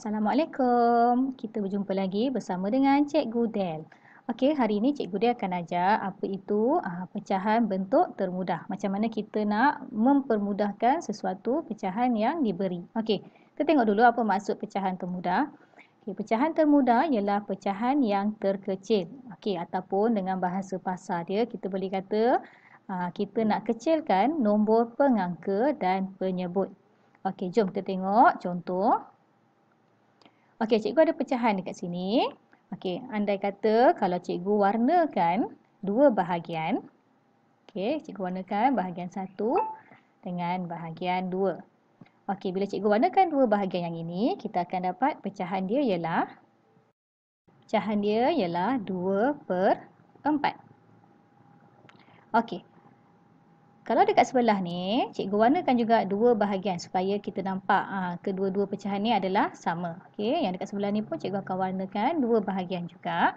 Assalamualaikum. Kita berjumpa lagi bersama dengan Cikgu Del. Okey, hari ini Cikgu Del akan ajar apa itu pecahan bentuk termudah. Macam mana kita nak mempermudahkan sesuatu pecahan yang diberi. Okey, kita tengok dulu apa maksud pecahan termudah. Okey, pecahan termudah ialah pecahan yang terkecil. Okey, ataupun dengan bahasa pasar dia kita boleh kata kita nak kecilkan nombor pengangka dan penyebut. Okey, jom kita tengok contoh. Okey, cikgu ada pecahan dekat sini. Okey, andai kata kalau cikgu warnakan dua bahagian. Okey, cikgu warnakan bahagian 1 dengan bahagian 2. Okey, bila cikgu warnakan dua bahagian yang ini, kita akan dapat pecahan dia ialah 2/4. Okey. Kalau dekat sebelah ni, cikgu warnakan juga dua bahagian supaya kita nampak kedua-dua pecahan ni adalah sama. Okey, yang dekat sebelah ni pun cikgu akan warnakan dua bahagian juga.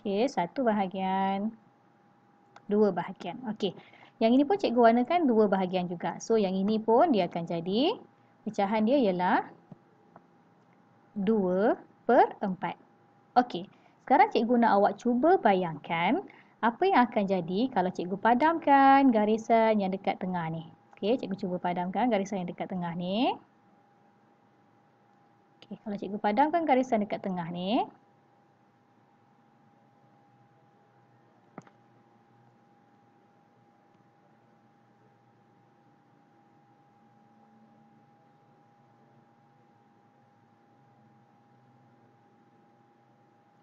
Okey, satu bahagian, dua bahagian. Okey, yang ini pun cikgu warnakan dua bahagian juga. So, yang ini pun dia akan jadi pecahan dia ialah 2/4. Okey. Sekarang cikgu nak awak cuba bayangkan apa yang akan jadi kalau cikgu padamkan garisan yang dekat tengah ni. Okey, cikgu cuba padamkan garisan yang dekat tengah ni. Okey, kalau cikgu padamkan garisan dekat tengah ni.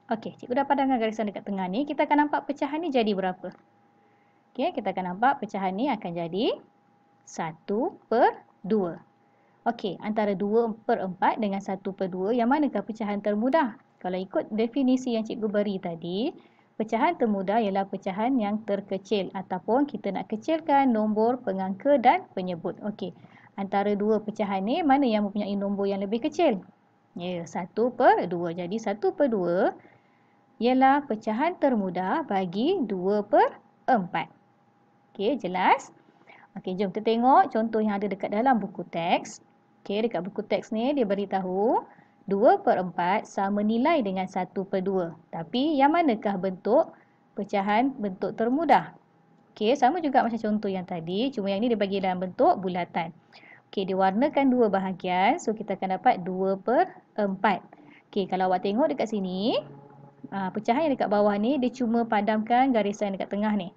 Okey, cikgu dah padamkan garisan dekat tengah ni. Kita akan nampak pecahan ni jadi berapa? Okey, kita akan nampak pecahan ni akan jadi 1/2. Okey, antara 2/4 dengan 1/2, yang manakah pecahan termudah? Kalau ikut definisi yang cikgu beri tadi, pecahan termudah ialah pecahan yang terkecil ataupun kita nak kecilkan nombor pengangka dan penyebut. Okey, antara dua pecahan ni, mana yang mempunyai nombor yang lebih kecil? Ya, 1/2. Jadi 1/2 ialah pecahan termudah bagi 2/4. Okey, jelas? Okey, jom kita tengok contoh yang ada dekat dalam buku teks. Okey, dekat buku teks ni dia beritahu 2/4 sama nilai dengan 1/2. Tapi yang manakah bentuk pecahan bentuk termudah? Okey, sama juga macam contoh yang tadi, cuma yang ni dia bagi dalam bentuk bulatan. Okey, diwarnakan dua bahagian, so kita akan dapat 2/4. Okey, kalau awak tengok dekat sini, pecahan yang dekat bawah ni dia cuma padamkan garisan dekat tengah ni.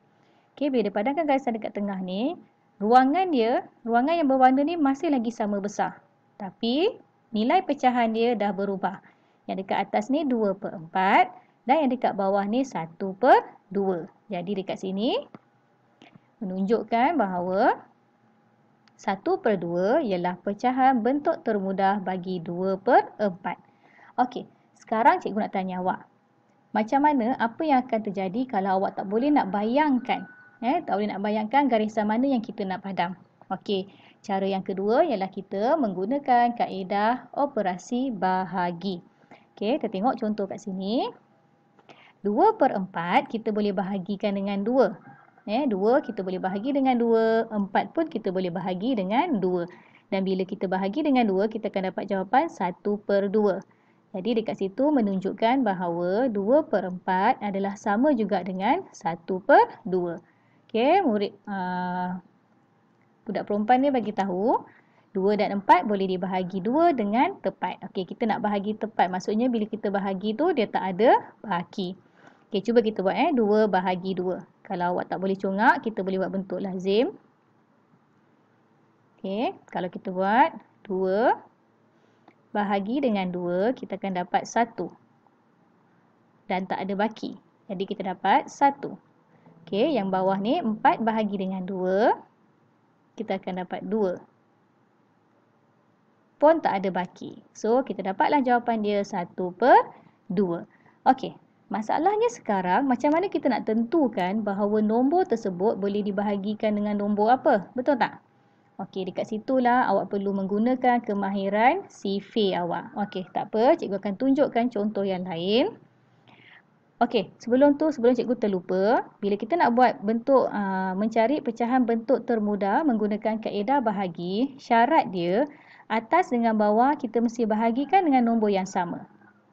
Okey, bila dia padamkan garisan dekat tengah ni, ruangan yang berwarna ni masih lagi sama besar. Tapi nilai pecahan dia dah berubah. Yang dekat atas ni 2/4 dan yang dekat bawah ni 1/2. Jadi dekat sini menunjukkan bahawa 1/2 ialah pecahan bentuk termudah bagi 2/4. Okey, sekarang cikgu nak tanya awak. Macam mana, apa yang akan terjadi kalau awak tak boleh nak bayangkan? Tak boleh nak bayangkan garisan mana yang kita nak padam. Okey, cara yang kedua ialah kita menggunakan kaedah operasi bahagi. Okey, kita tengok contoh kat sini. 2/4 kita boleh bahagikan dengan 2. 2 kita boleh bahagi dengan 2. 4 pun kita boleh bahagi dengan 2. Dan bila kita bahagi dengan 2, kita akan dapat jawapan 1/2. Jadi dekat situ menunjukkan bahawa 2/4 adalah sama juga dengan 1/2. Okey, budak perempuan ni bagi tahu 2 dan 4 boleh dibahagi 2 dengan tepat. Okey, kita nak bahagi tepat. Maksudnya bila kita bahagi tu dia tak ada baki. Okey, cuba kita buat 2 bahagi 2. Kalau awak tak boleh congak, kita boleh buat bentuk lazim. Okey, kalau kita buat 2 bahagi dengan 2, kita akan dapat 1. Dan tak ada baki. Jadi kita dapat 1. Okey, yang bawah ni 4 bahagi dengan 2, kita akan dapat 2. Pun tak ada baki. So, kita dapatlah jawapan dia 1/2. Okey, masalahnya sekarang macam mana kita nak tentukan bahawa nombor tersebut boleh dibahagikan dengan nombor apa? Betul tak? Okey, dekat situlah awak perlu menggunakan kemahiran sifir awak. Okey, tak apa. Cikgu akan tunjukkan contoh yang lain. Okey, sebelum cikgu terlupa, bila kita nak buat bentuk mencari pecahan bentuk termudah menggunakan kaedah bahagi, syarat dia atas dengan bawah kita mesti bahagikan dengan nombor yang sama.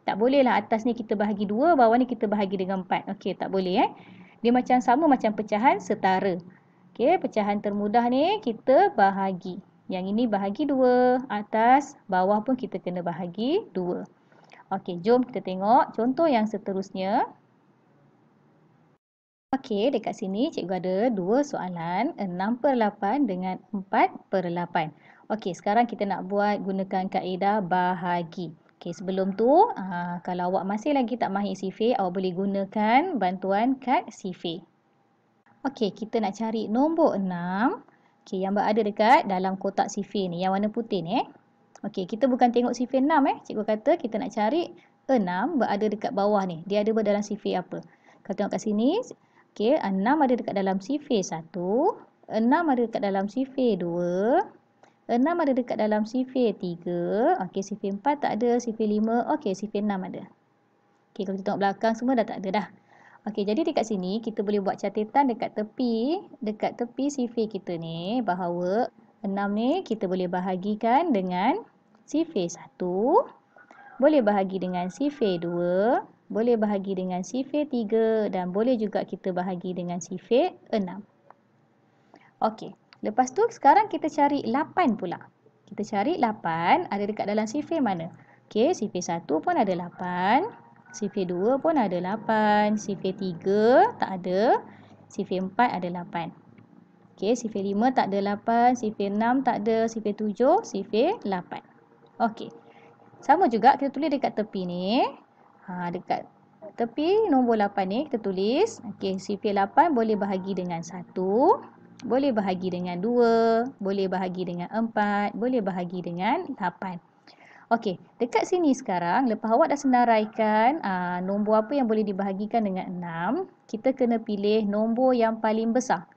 Tak bolehlah atas ni kita bahagi 2, bawah ni kita bahagi dengan 4. Okey, tak boleh Dia macam sama macam pecahan setara. Okey, pecahan termudah ni kita bahagi. Yang ini bahagi 2, atas, bawah pun kita kena bahagi 2. Okey, jom kita tengok contoh yang seterusnya. Okey, dekat sini cikgu ada 2 soalan, 6/8 dengan 4/8. Okey, sekarang kita nak buat gunakan kaedah bahagi. Okey, sebelum tu, kalau awak masih lagi tak mahir sifir, awak boleh gunakan bantuan kad sifir. Okey, kita nak cari nombor 6. Okey, yang berada dekat dalam kotak sifir ni, yang warna putih ni Okey, kita bukan tengok sifir 6 Cikgu kata kita nak cari 6 berada dekat bawah ni. Dia ada dalam sifir apa? Kalau tengok kat sini, okey, 6 ada dekat dalam sifir 1, 6 ada dekat dalam sifir 2, 6 ada dekat dalam sifir 3, okey, sifir 4 tak ada, sifir 5, okey, sifir 6 ada. Okey, kalau kita tengok belakang semua dah tak ada dah. Okey, jadi dekat sini kita boleh buat catatan dekat tepi sifir kita ni bahawa 6 ni kita boleh bahagikan dengan sifir 1, boleh bahagi dengan sifir 2, boleh bahagi dengan sifir 3 dan boleh juga kita bahagi dengan sifir 6. Okey, lepas tu sekarang kita cari 8 pula. Kita cari 8 ada dekat dalam sifir mana? Okey, sifir 1 pun ada 8, sifir 2 pun ada 8, sifir 3 tak ada, sifir 4 ada 8. Okey, sifir 5 tak ada 8, sifir 6 tak ada, sifir 7, sifir 8. Okey. Sama juga kita tulis dekat tepi ni. Dekat tepi nombor 8 ni kita tulis. Okey, sifir 8 boleh bahagi dengan 1, boleh bahagi dengan 2, boleh bahagi dengan 4, boleh bahagi dengan 8. Okey, dekat sini sekarang lepas awak dah senaraikan nombor apa yang boleh dibahagikan dengan 6, kita kena pilih nombor yang paling besar.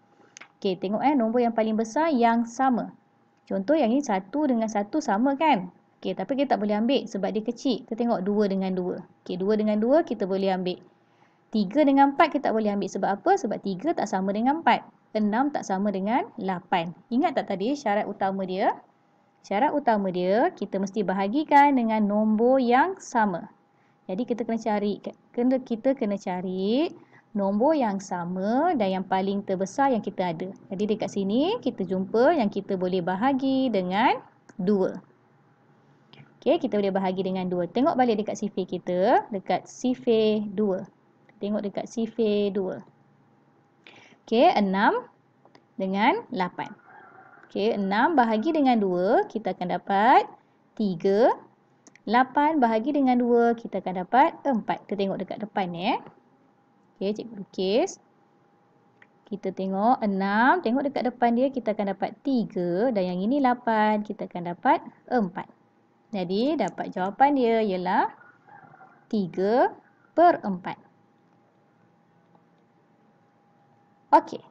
Okey, tengok nombor yang paling besar yang sama. Contoh yang ni 1 dengan 1 sama kan? Okey, tapi kita tak boleh ambil sebab dia kecil. Kita tengok 2 dengan 2. Okey, 2 dengan 2 kita boleh ambil. 3 dengan 4 kita tak boleh ambil sebab apa? Sebab 3 tak sama dengan 4. 6 tak sama dengan 8. Ingat tak tadi syarat utama dia? Syarat utama dia kita mesti bahagikan dengan nombor yang sama. Jadi kita kena cari nombor yang sama dan yang paling terbesar yang kita ada. Jadi dekat sini kita jumpa yang kita boleh bahagi dengan 2. Okey, kita boleh bahagi dengan 2. Tengok balik dekat sifir kita, dekat sifir 2. Tengok dekat sifir 2. Okey, 6 dengan 8. Okey, 6 bahagi dengan 2, kita akan dapat 3. 8 bahagi dengan 2, kita akan dapat 4. Kita tengok dekat depan ni Okey, cikgu lukis. Kita tengok 6, tengok dekat depan dia kita akan dapat 3 dan yang ini 8, kita akan dapat 4. Jadi dapat jawapan dia ialah 3/4. Okey.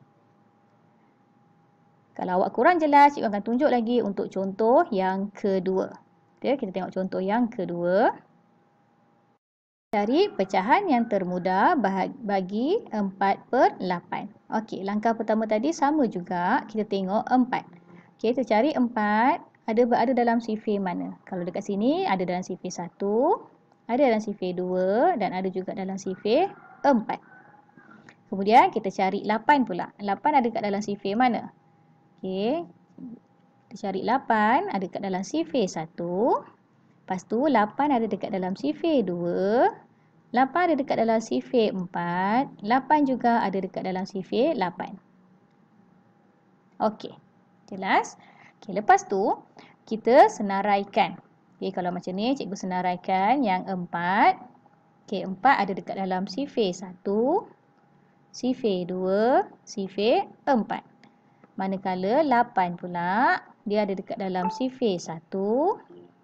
Kalau awak kurang jelas, cikgu akan tunjuk lagi untuk contoh yang kedua. Okey, kita tengok contoh yang kedua. Cari pecahan yang termudah bagi 4/8. Okey, langkah pertama tadi sama juga. Kita tengok 4. Okey, kita cari 4. Ada dalam sifir mana? Kalau dekat sini ada dalam sifir 1, ada dalam sifir 2 dan ada juga dalam sifir 4. Kemudian kita cari 8 pula. 8 ada dekat dalam sifir mana? Okey. Kita cari 8 ada dekat dalam sifir 1. Lepas tu 8 ada dekat dalam sifir 2. 8 ada dekat dalam sifir 4. 8 juga ada dekat dalam sifir 8. Okey. Jelas? Okey, lepas tu kita senaraikan. Okey, kalau macam ni cikgu senaraikan yang 4. Okey, 4 ada dekat dalam sifir 1, sifir 2, sifir 4. Manakala 8 pula dia ada dekat dalam sifir 1,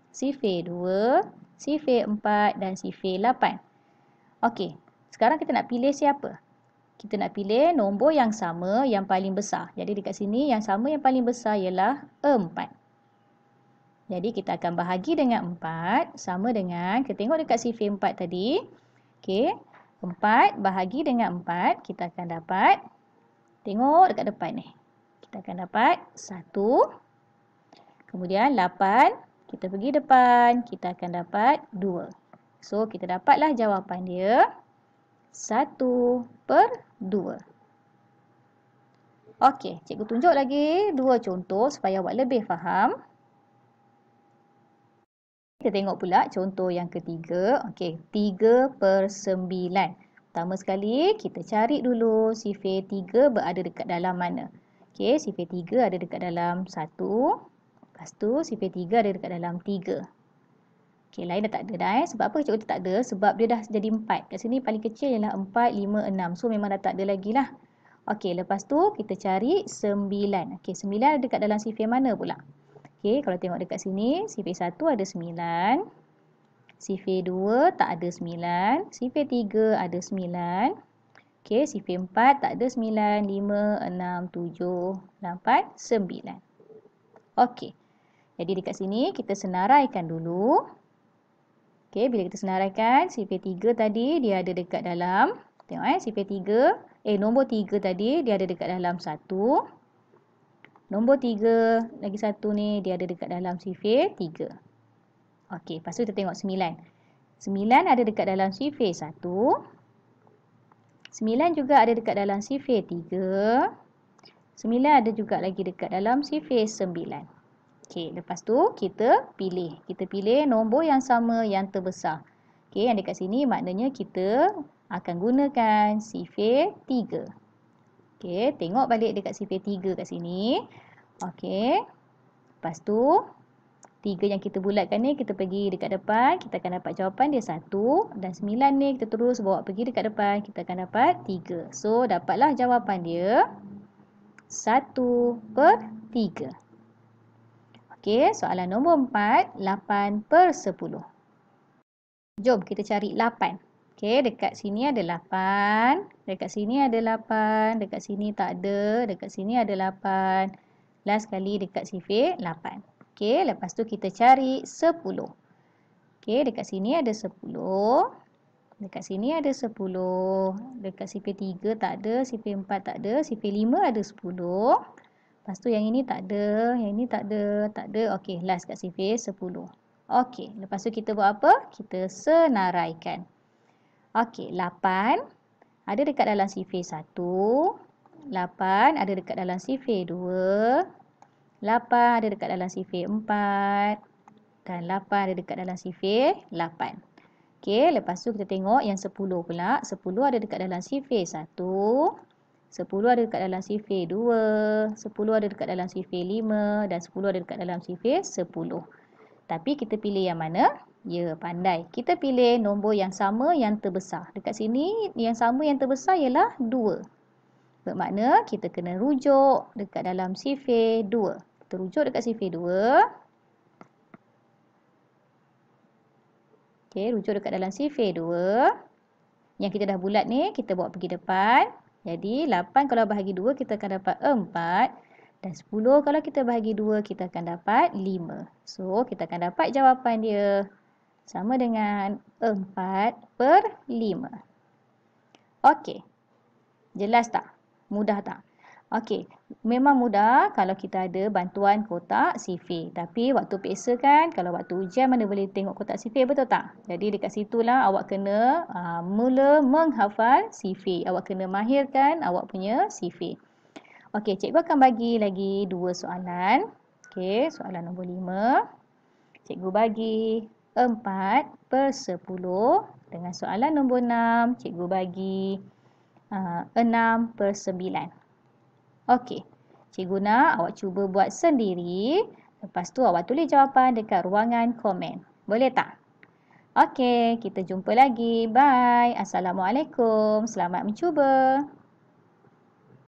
sifir 2, sifir 4 dan sifir 8. Okey, sekarang kita nak pilih siapa? Kita nak pilih nombor yang sama yang paling besar. Jadi dekat sini yang sama yang paling besar ialah 4. Jadi kita akan bahagi dengan 4 sama dengan, kita tengok dekat sifir 4 tadi. Okey, 4 bahagi dengan 4, kita akan dapat, tengok dekat depan ni. Kita akan dapat 1. Kemudian 8, kita pergi depan, kita akan dapat 2. So, kita dapatlah jawapan dia 1/2. Okey, cikgu tunjuk lagi 2 contoh supaya awak lebih faham. Kita tengok pula contoh yang ketiga. Okey, 3/9. Pertama sekali, kita cari dulu sifir 3 berada dekat dalam mana. Okey, sifir 3 ada dekat dalam 1. Lepas tu, sifir 3 ada dekat dalam 3. Okey, lain dah tak ada dah. Sebab apa cikgu tak ada? Sebab dia dah jadi 4. Kat sini paling kecil ialah 4, 5, 6. So, memang dah tak ada lagi lah. Okey, lepas tu kita cari 9. Okey, 9 ada dekat dalam sifir mana pula? Okey, kalau tengok dekat sini, sifir 1 ada 9. Sifir 2 tak ada 9. Sifir 3 ada 9. Okey, sifir 4 tak ada 9. 5, 6, 7, 8, 9. Okey, jadi dekat sini kita senaraikan dulu. Okey, bila kita senaraikan, sifir 3 tadi dia ada dekat dalam, tengok sifir 3, nombor 3 tadi dia ada dekat dalam 1. Nombor 3 lagi satu ni dia ada dekat dalam sifir 3. Okey, lepas tu kita tengok 9. 9 ada dekat dalam sifir 1. 9 juga ada dekat dalam sifir 3. 9 ada juga lagi dekat dalam sifir 9. Okey, lepas tu kita pilih. Kita pilih nombor yang sama yang terbesar. Okey, yang dekat sini maknanya kita akan gunakan sifir 3. Okey, tengok balik dekat sifir 3 kat sini. Okey. Lepas tu 3 yang kita bulatkan ni kita pergi dekat depan, kita akan dapat jawapan dia 1 dan 9 ni kita terus bawa pergi dekat depan, kita akan dapat 3. So, dapatlah jawapan dia 1/3. Okey, soalan nombor 4, 8/10. Jom kita cari 8. Okey, dekat sini ada 8, dekat sini ada 8, dekat sini tak ada, dekat sini ada 8. Last sekali dekat sifir 8. Okey, lepas tu kita cari 10. Okey, dekat sini ada 10. Dekat sini ada 10. Dekat sifir 3 tak ada, sifir 4 tak ada, sifir 5 ada 10. Lepas tu yang ini tak ada, yang ini tak ada, tak ada. Okey, last kat sifir 10. Okey, lepas tu kita buat apa? Kita senaraikan. Okey, 8 ada dekat dalam sifir 1. 8 ada dekat dalam sifir 2. 8 ada dekat dalam sifir 4. Dan 8 ada dekat dalam sifir 8. Okey, lepas tu kita tengok yang 10 pula. 10 ada dekat dalam sifir 1. 10 ada dekat dalam sifir 2. 10 ada dekat dalam sifir 5. Dan 10 ada dekat dalam sifir 10. Tapi kita pilih yang mana? Ya, pandai. Kita pilih nombor yang sama yang terbesar. Dekat sini yang sama yang terbesar ialah 2. Bermakna kita kena rujuk dekat dalam sifir 2. Kita rujuk dekat sifir 2. Okey, rujuk dekat dalam sifir 2. Yang kita dah bulat ni, kita bawa pergi depan. Jadi, 8 kalau bahagi 2, kita akan dapat 4. Dan 10 kalau kita bahagi 2, kita akan dapat 5. So, kita akan dapat jawapan dia sama dengan 4/5. Okey. Jelas tak? Mudah tak? Okey. Memang mudah kalau kita ada bantuan kotak sifir. Tapi waktu peksa kan, kalau waktu ujian mana boleh tengok kotak sifir, betul tak? Jadi dekat situlah awak kena mula menghafal sifir. Awak kena mahirkan awak punya sifir. Okey, cikgu akan bagi lagi 2 soalan. Okey, soalan nombor 5. Cikgu bagi 4/10. Dengan soalan nombor 6, cikgu bagi 6/9. Okey, cikgu nak awak cuba buat sendiri. Lepas tu awak tulis jawapan dekat ruangan komen. Boleh tak? Okey, kita jumpa lagi. Bye. Assalamualaikum. Selamat mencuba.